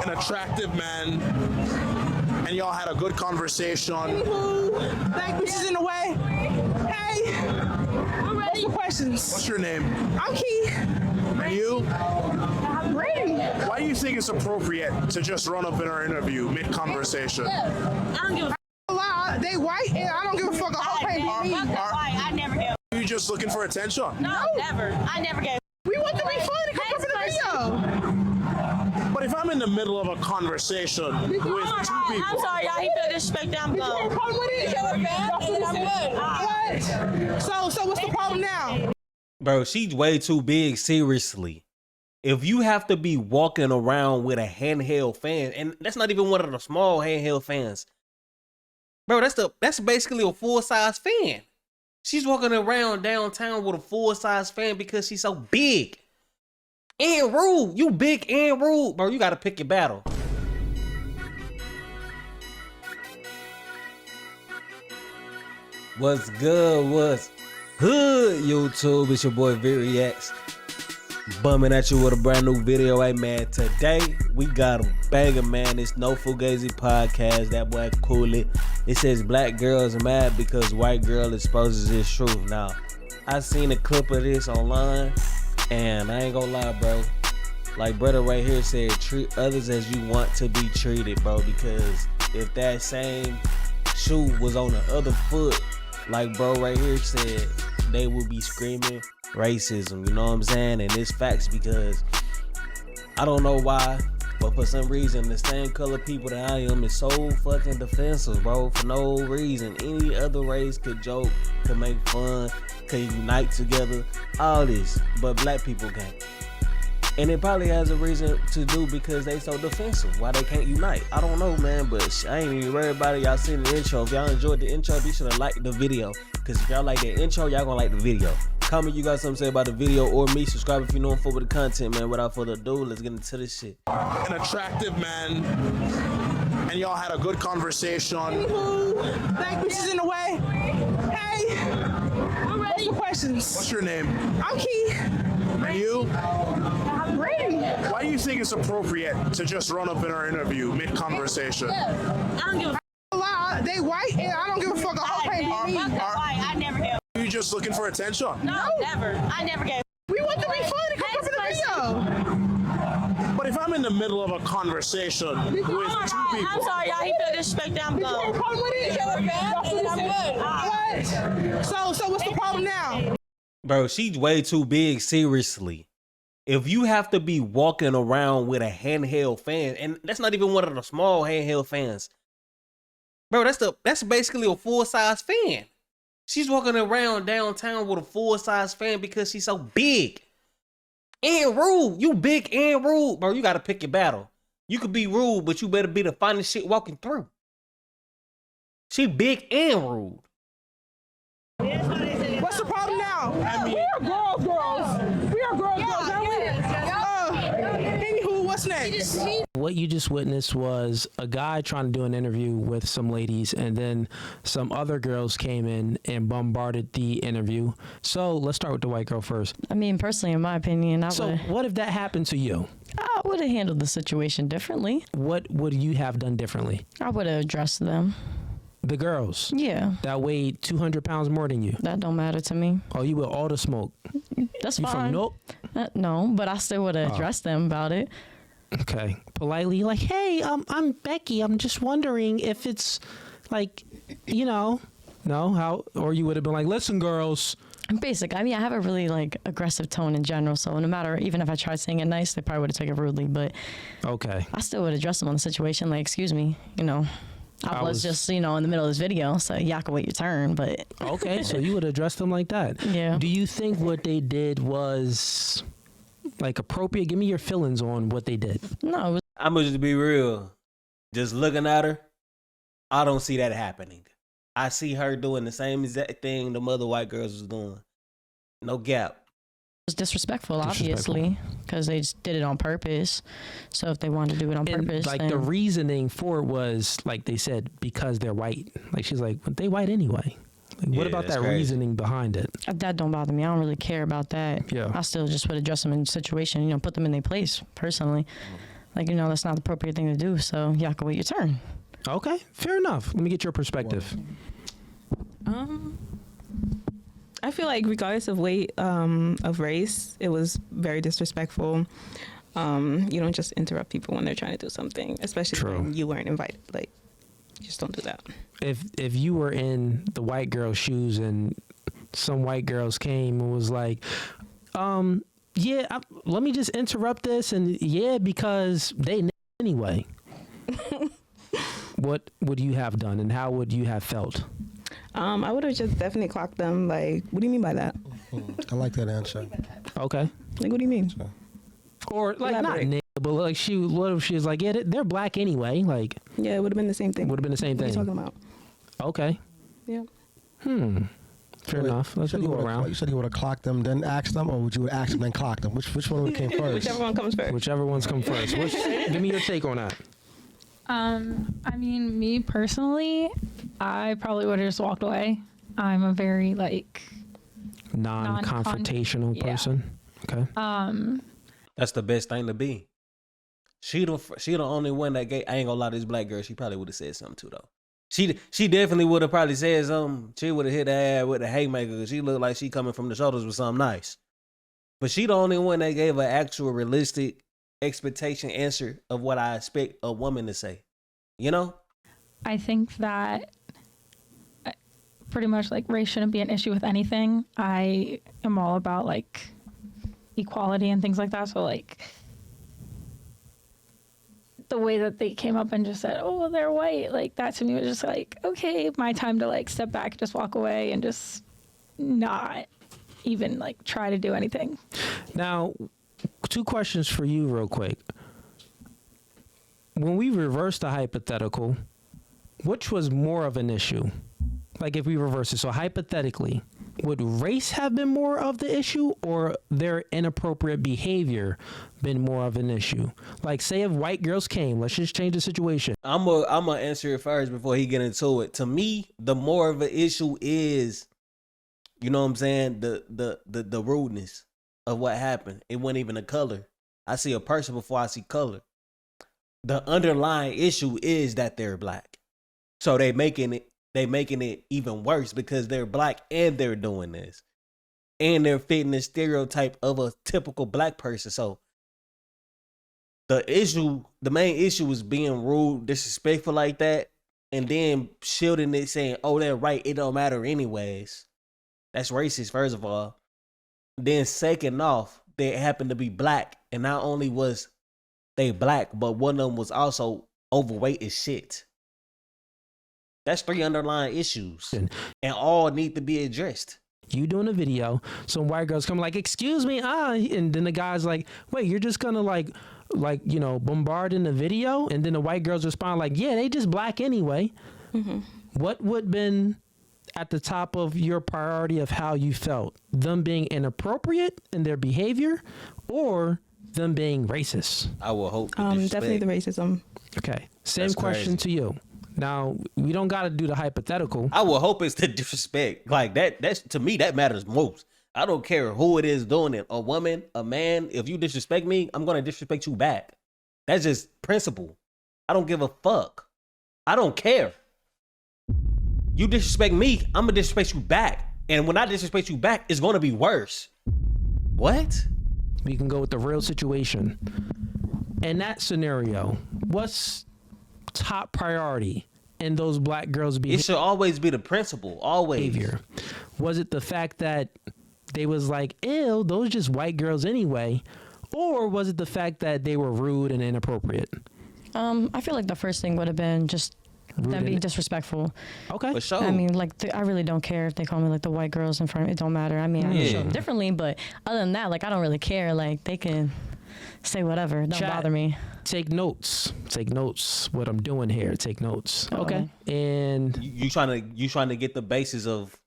an attractive man, and y'all had a good conversation. Anywho, thank bitches in the way. Hey, what's the questions? What's your name? I'm Key. And you? I'm ready. Why do you think it's appropriate to just run up in our interview mid-conversation? I don't give a They white, and I don't give a fuck. A whole pay me. I never give. Are you just looking for attention? No, never. I never gave. We want to be funny. Come up in the video. But if I'm in the middle of a conversation with two people... I'm sorry, y'all. He feel disrespected. I'm gone. Come with it. I'm good. So what's the problem now? Bro, she's way too big, seriously. If you have to be walking around with a handheld fan, and that's not even one of the small handheld fans. Bro, that's basically a full-size fan. She's walking around downtown with a full-size fan because she's so big. And rude. You big and rude. Bro, you gotta pick your battle. What's good? What's good, YouTube? It's your boy Vick. Bumming at you with a brand new video. Hey man, today we got a banger, man. It's No Fugazee Podcast. That boy Cooley. It says black girls mad because white girl exposes his truth. Now, I seen a clip of this online, and I ain't gonna lie, bro. Like brother right here said, treat others as you want to be treated, bro. Because if that same shoe was on the other foot, like bro right here said, they would be screaming racism, you know what I'm saying? And it's facts, because I don't know why, but for some reason the same color people that I am is so fucking defensive, bro, for no reason. Any other race could joke, could make fun, could unite together, all this, but black people can't. And it probably has a reason to do, because they so defensive. Why they can't unite? I don't know, man, but I ain't even worried about it. Y'all seen the intro. If y'all enjoyed the intro, be sure to like the video, because if y'all like the intro, y'all gonna like the video. Comment you got something to say about the video or me. Subscribe if you know I'm full with the content, man. Without further ado, let's get into this shit. An attractive man, and y'all had a good conversation. Anywho, thank bitches in the way. Hey, what's the questions? What's your name? I'm Key. And you? I'm ready. Why do you think it's appropriate to just run up in our interview mid-conversation? I don't give a They white, and I don't give a fuck. A whole pay me. I never give. Are you just looking for attention? No, never. I never gave. We want to be funny. Come up in the video. But if I'm in the middle of a conversation with two people... I'm sorry, y'all. He feel disrespected. I'm gone. Come with it. I'm good. So what's the problem now? Bro, she's way too big, seriously. If you have to be walking around with a handheld fan, and that's not even one of the small handheld fans. Bro, that's basically a full-size fan. She's walking around downtown with a full-size fan because she's so big. And rude. You big and rude. Bro, you gotta pick your battle. You could be rude, but you better be the finest shit walking through. She big and rude. What's the problem now? We are girls. We are girls, aren't we? Anywho, what's next? What you just witnessed was a guy trying to do an interview with some ladies, and then some other girls came in and bombarded the interview. So let's start with the white girl first. I mean, personally, in my opinion, what if that happened to you? I would have handled the situation differently. What would you have done differently? I would have addressed them. The girls? Yeah. That weighed 200 pounds more than you? That don't matter to me. Oh, you with all the smoke? That's you fine. From Nope? No, but I still would have addressed them about it. Okay. Politely, like, hey, I'm Becky. I'm just wondering if it's like, no, how, or you would have been like, listen, girls. Basic. I mean, I have a really aggressive tone in general. So no matter, even if I tried saying it nice, they probably would have taken it rudely. But okay, I still would address them on the situation. Like, excuse me, I was just, in the middle of this video, so y'all can wait your turn, but... Okay, so you would address them like that. Yeah. Do you think what they did was, appropriate? Give me your feelings on what they did. No. I'm gonna just be real. Just looking at her, I don't see that happening. I see her doing the same exact thing the other white girls was doing. No gap. It was disrespectful, obviously, because they just did it on purpose. So if they wanted to do it on purpose, then... the reasoning for it was, like they said, because they're white. She's like, but they white anyway. What about that reasoning behind it? That don't bother me. I don't really care about that. Yeah. I still just would address them in the situation, put them in their place, personally. like, that's not the appropriate thing to do. So y'all can wait your turn. Okay, fair enough. Let me get your perspective. I feel like regardless of weight, of race, it was very disrespectful. You don't just interrupt people when they're trying to do something, especially when you weren't invited. Like, just don't do that. If you were in the white girl's shoes and some white girls came and was like, let me just interrupt this, and because they anyway. What would you have done, and how would you have felt? I would have just definitely clocked them. Like, what do you mean by that? I like that answer. Okay. Like, what do you mean? Or like not nigga, but like what if she was like, they're black anyway. Like, yeah, it would have been the same thing. Would have been the same thing. What are you talking about? Okay. Yeah. Fair enough. Let's go around. You said you would have clocked them, then asked them, or would you ask them, then clocked them? Which one came first? Whichever one comes first. Whichever one's come first. Give me your take on that. I mean, me personally, I probably would have just walked away. I'm a very non-confrontational person. Okay. That's the best thing to be. She the only one that gave. I ain't gonna lie to this black girl. She probably would have said something too though. She definitely would have probably said something. She would have hit her ass with a haymaker because she looked like she coming from the shoulders with something nice. But she the only one that gave an actual realistic expectation answer of what I expect a woman to say. I think that pretty much race shouldn't be an issue with anything. I am all about equality and things like that. So the way that they came up and just said, oh, they're white, that to me was just okay, my time to step back, just walk away and just not even try to do anything. Now, 2 questions for you real quick. When we reverse the hypothetical, which was more of an issue? If we reverse it, so hypothetically, would race have been more of the issue, or their inappropriate behavior been more of an issue? Say if white girls came, let's just change the situation. I'm gonna answer it first before he get into it. To me, the more of an issue is, you know what I'm saying, the rudeness of what happened. It wasn't even a color. I see a person before I see color. The underlying issue is that they're black. So they making it even worse because they're black and they're doing this. And they're fitting the stereotype of a typical black person. So the main issue is being rude, disrespectful like that, and then shielding it saying, oh, they're right, it don't matter anyways. That's racist, first of all. Then second off, they happen to be black, and not only was they black, but one of them was also overweight as shit. That's 3 underlying issues, and all need to be addressed. You doing a video, some white girls come excuse me, and then the guy's like, wait, you're just gonna bombard in the video? And then the white girls respond yeah, they just black anyway. Mm-hmm. What would been at the top of your priority of how you felt? Them being inappropriate in their behavior, or them being racist? I will hope. Definitely the racism. Okay. Same question to you. Now, we don't got to do the hypothetical. I will hope it's the disrespect. That's to me, that matters most. I don't care who it is doing it. A woman, a man. If you disrespect me, I'm going to disrespect you back. That's just principle. I don't give a fuck. I don't care. You disrespect me, I'm going to disrespect you back. And when I disrespect you back, it's going to be worse. What? We can go with the real situation. In that scenario, what's top priority in those black girls' behavior? It should always be the principle. Always. Was it the fact that they was ew, those just white girls anyway? Or was it the fact that they were rude and inappropriate? I feel the first thing would have been just them being disrespectful. Okay. For sure. I mean, I really don't care if they call me the white girls in front of me. It don't matter. I mean, I can show them differently, but other than that, I don't really care. They can say whatever. It don't bother me. Take notes. Take notes. What I'm doing here. Take notes. Uh-oh. Okay. And you trying to get the basis of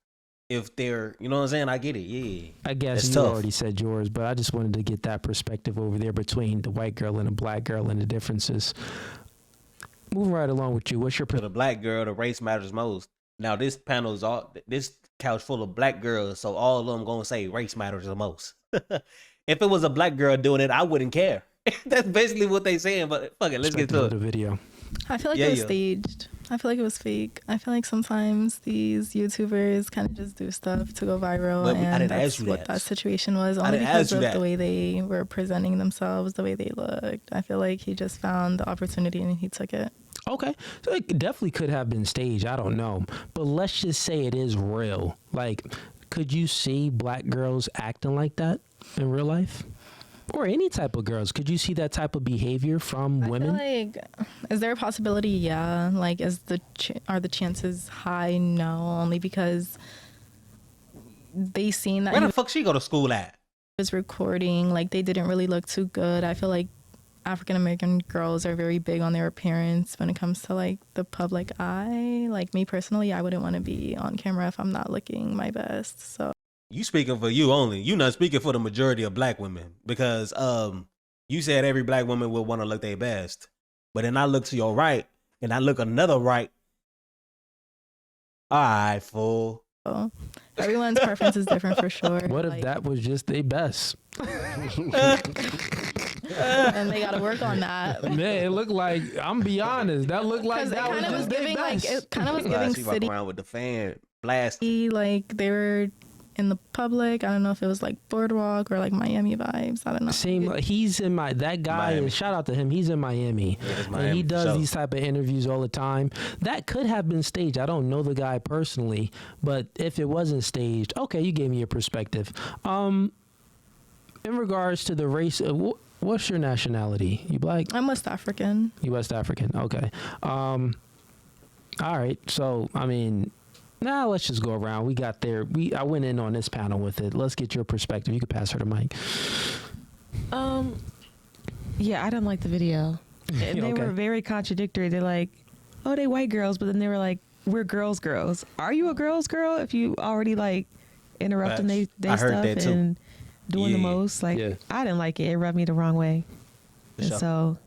if they're, you know what I'm saying? I get it. Yeah. I guess That's you tough. already said yours, but I just wanted to get that perspective over there between the white girl and the black girl and the differences. Moving right along with you. What's your To the black girl, the race matters most. Now this panel is this couch full of black girls, so all of them gonna say race matters the most. If it was a black girl doing it, I wouldn't care. That's basically what they saying. But fuck it, let's get to the it. video. I feel like it was staged. I feel like it was fake. I feel like sometimes these YouTubers kind of just do stuff to go viral, But I and didn't that's ask you what that. that situation was. I Only didn't because ask you of that. the way they were presenting themselves, the way they looked. I feel like he just found the opportunity and he took it. Okay, so it definitely could have been staged. I don't know, but let's just say it is real. Like, could you see black girls acting like that in real life? Or any type of girls? Could you see that type of behavior from women? I feel like, is there a possibility? Yeah. Like, are the chances high? No, only because they seen that Where he the fuck she go to school at? was recording. Like, they didn't really look too good. I feel like African American girls are very big on their appearance when it comes to like the public eye. Like, me personally, I wouldn't want to be on camera if I'm not looking my best. So. You speaking for you only. You not speaking for the majority of black women because you said every black woman will want to look their best, but then I look to your right and I look another right. All right, fool. Everyone's preference is different for sure. What if that was just their best? And they got to work on that. Man, it looked like, I'm be honest, that looked like that was just their giving best. like it kind of was giving She city walk around with the fan blast. like they were in the public. I don't know if it was like Boardwalk or like Miami vibes. I don't know. Seem like he's in that guy Miami. is, shout out to him, he's in Miami, it's and Miami he for does sure. these type of interviews all the time. That could have been staged. I don't know the guy personally, but if it wasn't staged, okay, you gave me your perspective. In regards to the race, what's your nationality? You black? I'm West African. You West African? Okay. All right. So I mean, now let's just go around. We got there. I went in on this panel with it. Let's get your perspective. You could pass her the mic. Yeah, I didn't like the video. And they Okay. were very contradictory. They're like, oh, they white girls, but then they were like, we're girls. Are you a girl if you already like interrupting they I heard stuff that too. and doing the Yeah. most? Like, Yeah. I didn't like it. It rubbed me the wrong way. For And sure. so,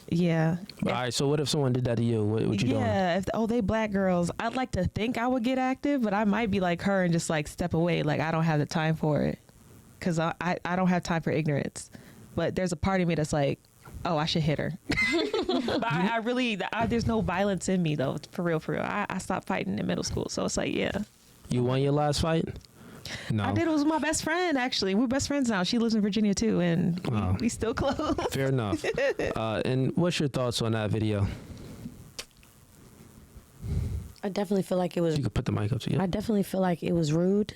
yeah. All right. So what if someone did that to you? What you doing? Yeah, they black girls. I'd like to think I would get active, but I might be like her and just like step away. Like, I don't have the time for it because I don't have time for ignorance. But there's a part of me that's like, oh, I should hit her. But I really, there's no violence in me though. For real. I stopped fighting in middle school, so it's like, yeah. You won your last fight? No. I did. It was my best friend actually. We're best friends now. She lives in Virginia too, and we still close. Fair enough. And what's your thoughts on that video? I definitely feel like it was. You could put the mic up to you. I definitely feel like it was rude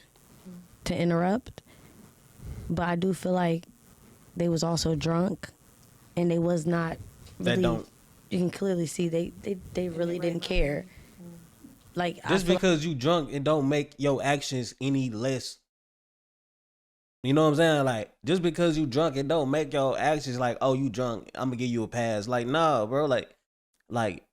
to interrupt, but I do feel like they was also drunk, and they was not. That Really, don't. You can clearly see they really didn't care. Like Just because you drunk, it don't make your actions any less. You know what I'm saying? Like, just because you drunk, it don't make your actions like, oh, you drunk, I'm gonna give you a pass. Like, nah, bro. Like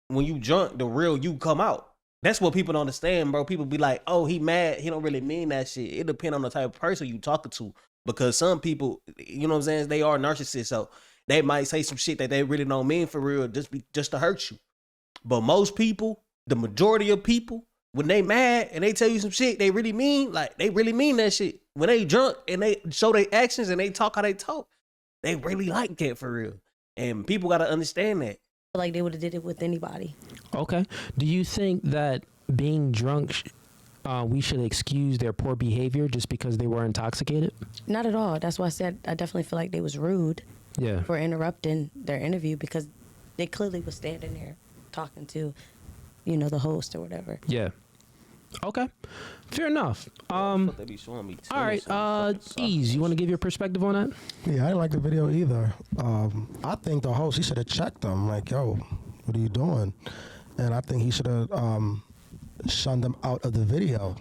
when you drunk, the real you come out. That's what people don't understand, bro. People be like, oh, he mad. He don't really mean that shit. It depends on the type of person you talking to. Because some people, you know what I'm saying, they are narcissists. So they might say some shit that they really don't mean for real, just to hurt you. But most people, the majority of people, when they mad and they tell you some shit they really mean, like they really mean that shit. When they drunk and they show their actions and they talk how they talk, they really like that for real. And people got to understand that. like they would have did it with anybody. Okay. Do you think that being drunk, we should excuse their poor behavior just because they were intoxicated? Not at all. That's why I said I definitely feel like they was rude Yeah. for interrupting their interview because they clearly was standing there talking to, the host or whatever. Yeah. Okay. Fair enough. They be showing me All right. Ease, you want to give your perspective on that? Yeah, I didn't like the video either. I think the host, he should have checked them. Like, yo, what are you doing? And I think he should have shunned them out of the video.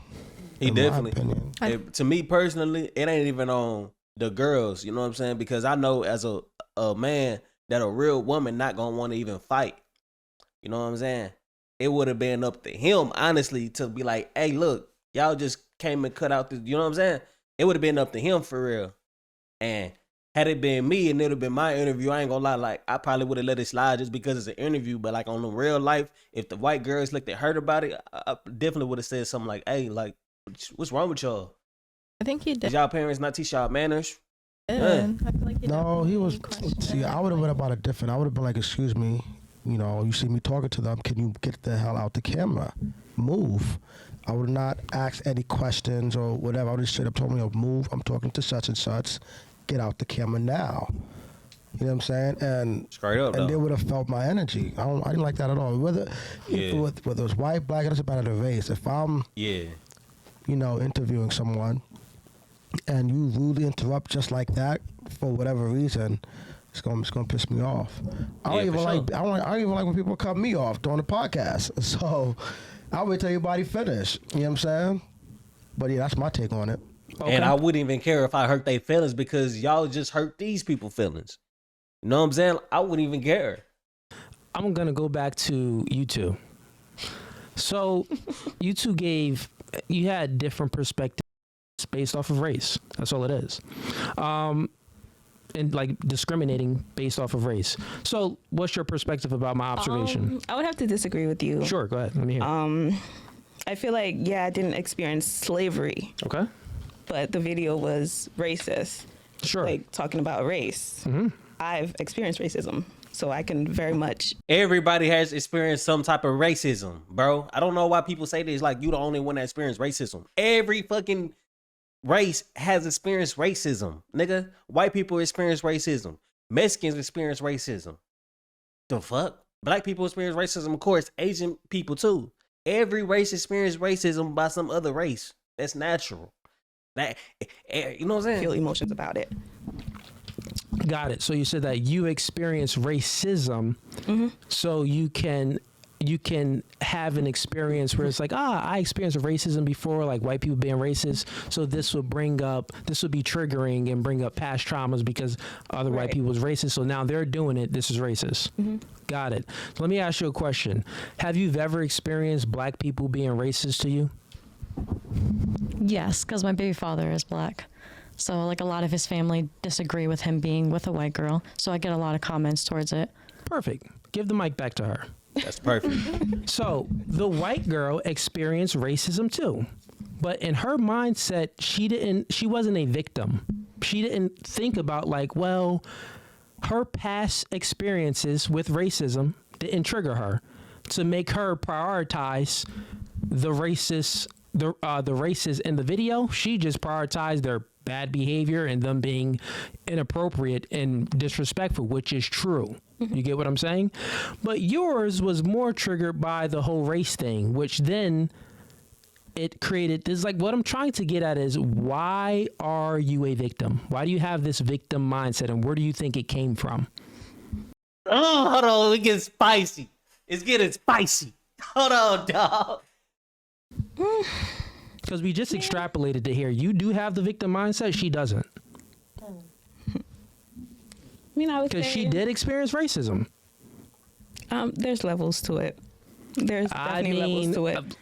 He in my definitely. opinion. To me personally, it ain't even on the girls. You know what I'm saying? Because I know as a man that a real woman not gonna want to even fight. You know what I'm saying? It would have been up to him, honestly, to be like, hey, look, y'all just came and cut out this. You know what I'm saying? It would have been up to him for real. And had it been me and it would have been my interview, I ain't gonna lie, like, I probably would have let it slide just because it's an interview. But like on the real life, if the white girls looked at hurt about it, I definitely would have said something like, hey, like, what's wrong with y'all? I think he did. Did y'all parents not teach y'all manners? I feel like he No, he was. See, I would have went about it different. I would have been like, "Excuse me, you know, you see me talking to them. Can you get the hell out the camera? Move." I would not ask any questions or whatever. I would just straight up told me, "Move. I'm talking to such and such. Get out the camera now." You know what I'm saying? And straight up, and they would have felt my energy. I didn't like that at all. Whether it was white, black, it doesn't matter the race. If I'm you know, interviewing someone and you rudely interrupt just like that for whatever reason, it's gonna piss me off. I don't even like when people cut me off during the podcast. So I'll wait till everybody finish. You know what I'm saying? But yeah, that's my take on it. Okay. And I wouldn't even care if I hurt their feelings because y'all just hurt these people's feelings. You know what I'm saying? I wouldn't even care. I'm gonna go back to you two. So you two you had different perspectives based off of race. That's all it is. And like discriminating based off of race. So what's your perspective about my observation? I would have to disagree with you. Sure, go ahead. Let me hear. I feel like, I didn't experience slavery. Okay. But the video was racist. Sure. Like talking about race. Mm-hmm. I've experienced racism. So I can very much. Everybody has experienced some type of racism, bro. I don't know why people say this like you the only one that experienced racism. Every fucking race has experienced racism, nigga. White people experience racism. Mexicans experience racism. The fuck? Black people experience racism, of course. Asian people too. Every race experiences racism by some other race. That's natural. That, you know what I'm saying? Feel emotions about it. Got it. So you said that you experience racism, so you can have an experience where it's like, I experienced racism before, like white people being racist. So this would be triggering and bring up past traumas because other white people was racist. So now they're doing it. This is racist. Got it. So let me ask you a question. Have you ever experienced black people being racist to you? Yes, because my baby father is black. So like a lot of his family disagree with him being with a white girl. So I get a lot of comments towards it. Perfect. Give the mic back to her. That's perfect. So the white girl experienced racism too. But in her mindset, she wasn't a victim. She didn't think about like, well, her past experiences with racism didn't trigger her to make her prioritize the racists in the video. She just prioritized their bad behavior and them being inappropriate and disrespectful, which is true. You get what I'm saying? But yours was more triggered by the whole race thing, which then it created this. Like what I'm trying to get at is, why are you a victim? Why do you have this victim mindset, and where do you think it came from? Oh, hold on. It gets spicy. It's getting spicy. Hold on, dog. Because we just extrapolated to here. You do have the victim mindset. She doesn't. I mean, I would say because she did experience racism. There's levels to it. There's definitely levels to it.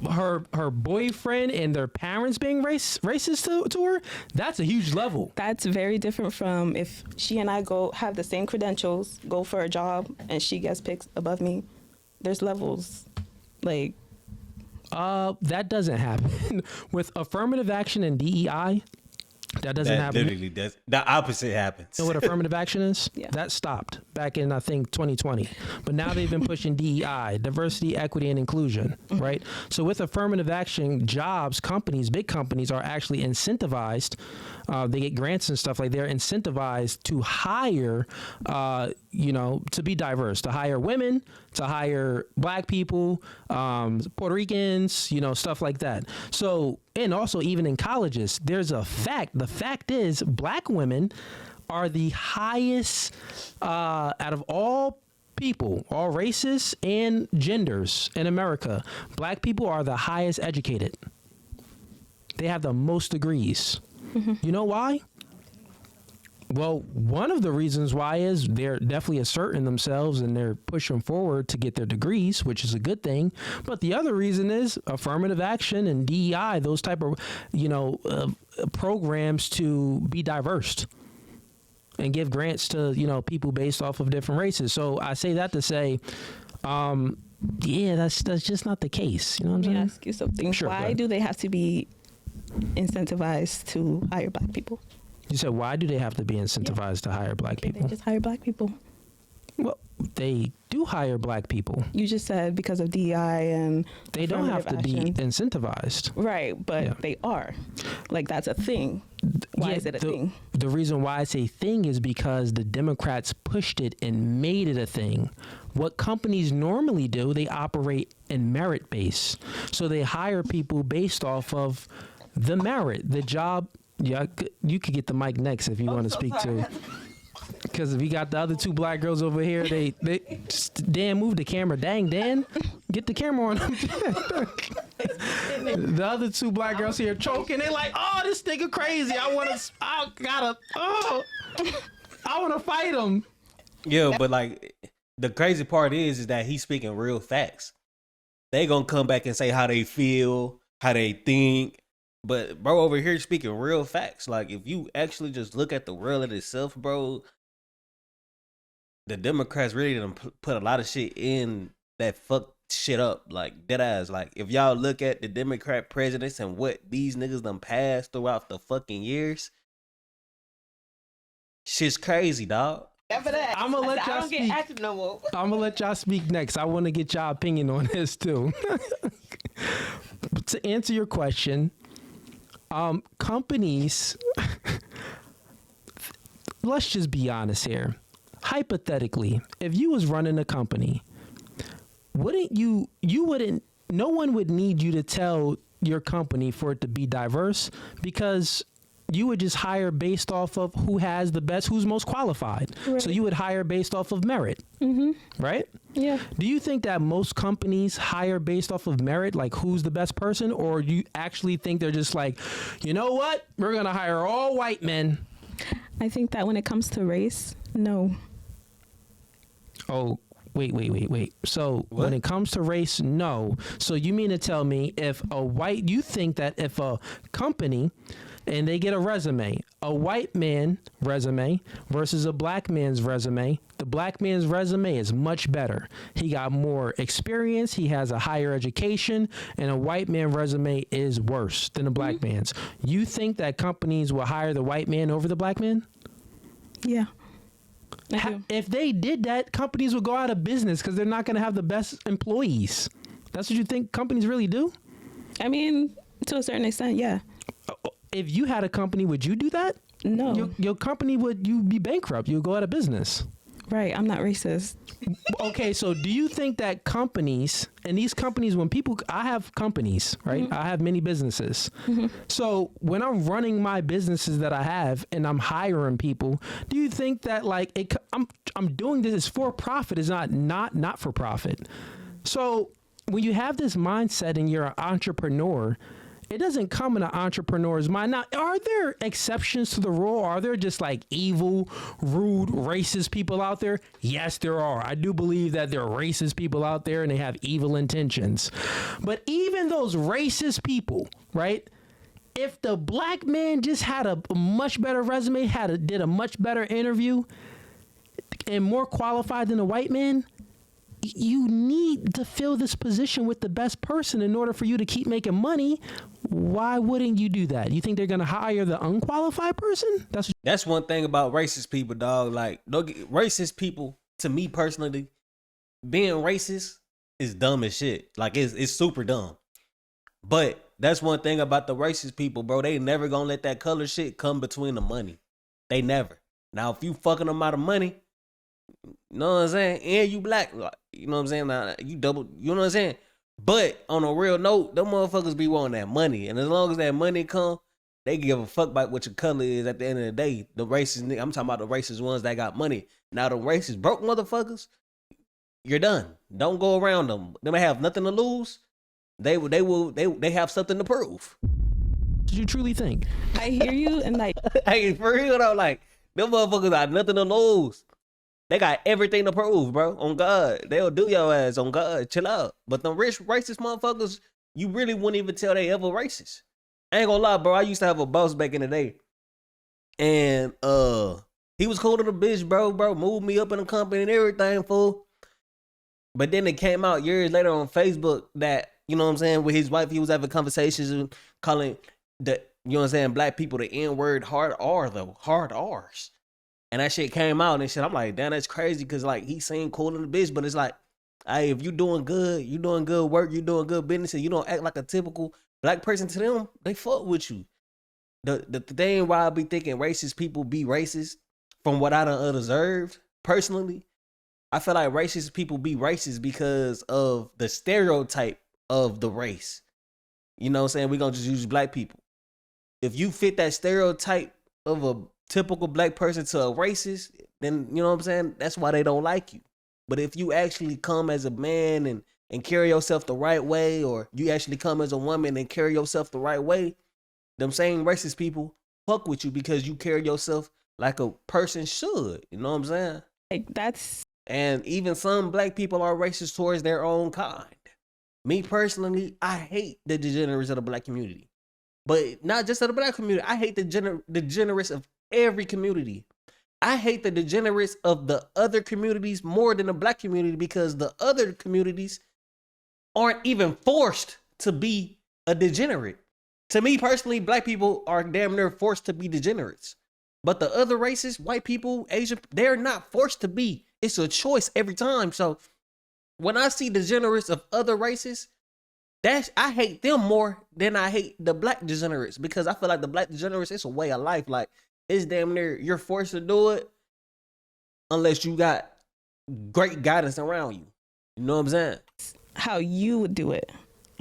Her boyfriend and their parents being racist to her, that's a huge level. That's very different from if she and I have the same credentials, go for a job, and she gets picked above me. There's levels. Like, that doesn't happen. With affirmative action and DEI, that doesn't happen. Literally does. The opposite happens. You know what affirmative action is? Yeah. That stopped back in, I think, 2020. But now they've been pushing DEI, diversity, equity, and inclusion, right? So with affirmative action, jobs, companies, big companies are actually incentivized. They get grants and stuff like they're incentivized to hire, to be diverse, to hire women, to hire black people, Puerto Ricans, stuff like that. So, and also even in colleges, there's a fact. The fact is black women are the highest out of all people, all races and genders in America. Black people are the highest educated. They have the most degrees. You know why? Well, one of the reasons why is they're definitely asserting themselves and they're pushing forward to get their degrees, which is a good thing. But the other reason is affirmative action and DEI, those type of, programs to be diverse and give grants to, people based off of different races. So I say that to say, that's just not the case. You know what I'm saying? Let me ask you something. Sure, why do they have to be incentivized to hire black people? You said, why do they have to be incentivized to hire black people? They just hire black people. Well, they do hire black people. You just said because of DEI and they don't have to be action. incentivized. Right, but they are. Like, that's a thing. Why is it a thing? The reason why it's a thing is because the Democrats pushed it and made it a thing. What companies normally do, they operate in merit base. So they hire people based off of the merit, the job. Yeah, you could get the mic next if you want to speak to. Because we got the other two black girls over here. They just, Dan, move the camera. Dang, Dan, get the camera on. The other two black girls here choking. They like, oh, this nigga crazy. I want to fight him. Yeah, but like the crazy part is that he's speaking real facts. They gonna come back and say how they feel, how they think. But bro, over here speaking real facts. Like if you actually just look at the world in itself, bro, the Democrats really done put a lot of shit in that fuck shit up. Like dead ass. Like if y'all look at the Democrat presidents and what these niggas done passed throughout the fucking years, shit's crazy, dog. I'm gonna let y'all speak. I'm gonna let y'all speak next. I want to get y'all opinion on this too. To answer your question, companies. Let's just be honest here. Hypothetically, if you was running a company, wouldn't you wouldn't, no one would need you to tell your company for it to be diverse, because you would just hire based off of who has the best, who's most qualified. Right. So you would hire based off of merit, right? Yeah. Do you think that most companies hire based off of merit, like who's the best person, or do you actually think they're just like, you know what, we're gonna hire all white men? I think that when it comes to race, no. Oh, wait. So what? When it comes to race, no. So you mean to tell me you think that if a company and they get a resume, a white man resume versus a black man's resume, the black man's resume is much better. He got more experience, he has a higher education, and a white man resume is worse than a black man's. You think that companies will hire the white man over the black man? Yeah. If they did that, companies would go out of business because they're not going to have the best employees. That's what you think companies really do? I mean, to a certain extent, yeah. If you had a company, would you do that? No. Your company you'd be bankrupt. You'd go out of business. Right. I'm not racist. Okay. So do you think that companies, and these companies, I have companies, right? I have many businesses. So when I'm running my businesses that I have and I'm hiring people, do you think that like I'm doing this for profit, is not for profit? So when you have this mindset and you're an entrepreneur, it doesn't come in an entrepreneur's mind. Now, are there exceptions to the rule? Are there just like evil, rude, racist people out there? Yes, there are. I do believe that there are racist people out there and they have evil intentions. But even those racist people, right? If the black man just had a much better resume, did a much better interview and more qualified than a white man, you need to fill this position with the best person in order for you to keep making money. Why wouldn't you do that? You think they're going to hire the unqualified person? That's one thing about racist people, dog. Like, racist people, to me personally, being racist is dumb as shit. Like, it's super dumb. But that's one thing about the racist people, bro. They never going to let that color shit come between the money. They never. Now, if you fucking them out of money, you know what I'm saying? And you black, you know what I'm saying? Now, you double, you know what I'm saying? But on a real note, them motherfuckers be wanting that money. And as long as that money come, they give a fuck about what your color is at the end of the day. The racist, I'm talking about the racist ones that got money. Now the racist broke motherfuckers, you're done. Don't go around them. They may have nothing to lose. They have something to prove. Did you truly think? I hear you, and like, hey, for real though, like, them motherfuckers got nothing to lose. They got everything to prove, bro. On God. They'll do your ass. On God. Chill out. But them rich, racist motherfuckers, you really wouldn't even tell they ever racist. I ain't gonna lie, bro. I used to have a boss back in the day. And he was cool to the bitch, bro. Moved me up in the company and everything, fool. But then it came out years later on Facebook that, you know what I'm saying, with his wife, he was having conversations and calling you know what I'm saying, black people the N-word hard R though, hard R's. And that shit came out and shit. I'm like, damn, that's crazy because like he saying cool in the bitch, but it's like, hey, if you doing good work, you doing good business, and you don't act like a typical black person to them, they fuck with you. The thing why I be thinking racist people be racist, from what I done observed personally, I feel like racist people be racist because of the stereotype of the race. You know what I'm saying? We're gonna just use black people. If you fit that stereotype of a typical black person to a racist, then you know what I'm saying? That's why they don't like you. But if you actually come as a man and carry yourself the right way, or you actually come as a woman and carry yourself the right way, them same racist people fuck with you because you carry yourself like a person should. You know what I'm saying? Like that's. And even some black people are racist towards their own kind. Me personally, I hate the degenerates of the black community. But not just of the black community. I hate the degenerates of every community. I hate the degenerates of the other communities more than the black community because the other communities aren't even forced to be a degenerate. To me personally, black people are damn near forced to be degenerates. But the other races, white people, Asian, they're not forced to be. It's a choice every time. So when I see degenerates of other races, I hate them more than I hate the black degenerates because I feel like the black degenerates, it's a way of life. Like it's damn near you're forced to do it unless you got great guidance around you. You know what I'm saying? How you would do it.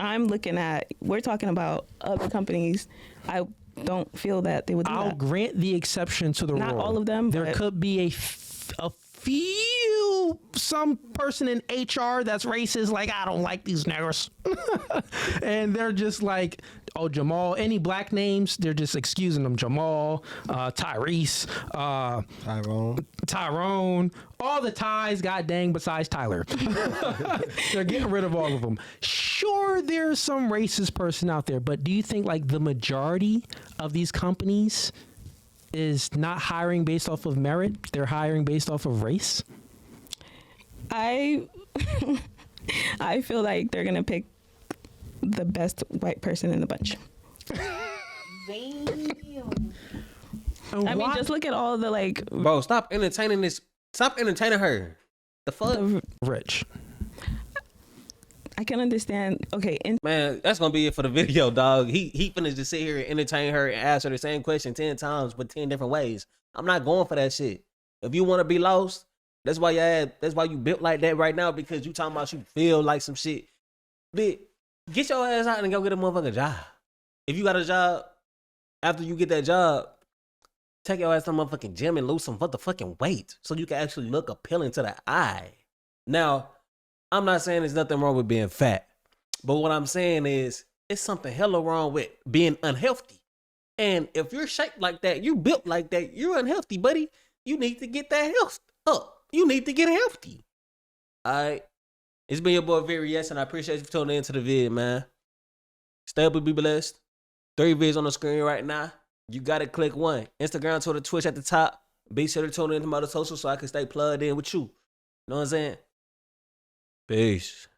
We're talking about other companies. I don't feel that they would do I'll that. grant the exception to the rule. Not all of them. There could be some person in HR that's racist, like, I don't like these niggers. And they're just like, oh, Jamal, any black names, they're just excusing them. Jamal, Tyrese, Tyrone, all the ties, god dang, besides Tyler. They're getting rid of all of them. Sure, there's some racist person out there, but do you think like the majority of these companies is not hiring based off of merit? They're hiring based off of race? I feel like they're gonna pick the best white person in the bunch. I mean, just look at all the like. Bro, stop entertaining this. Stop entertaining her. The fuck? Rich. I can understand. Okay, man, that's gonna be it for the video, dog. He finna just sit here and entertain her and ask her the same question 10 times, but 10 different ways. I'm not going for that shit. If you want to be lost, that's why you built like that right now, because you talking about you feel like some shit. But get your ass out and go get a motherfucking job. If you got a job, after you get that job, take your ass to the motherfucking gym and lose some motherfucking weight so you can actually look appealing to the eye. Now, I'm not saying there's nothing wrong with being fat, but what I'm saying is it's something hella wrong with being unhealthy. And if you're shaped like that, you built like that, you're unhealthy, buddy. You need to get that health up. You need to get healthy. All right. It's been your boy Very Yes, and I appreciate you for tuning into the vid, man. Stay up and be blessed. 3 vids on the screen right now. You got to click one. Instagram, Twitter, Twitch at the top. Be sure to tune into my other socials so I can stay plugged in with you. You know what I'm saying? Peace.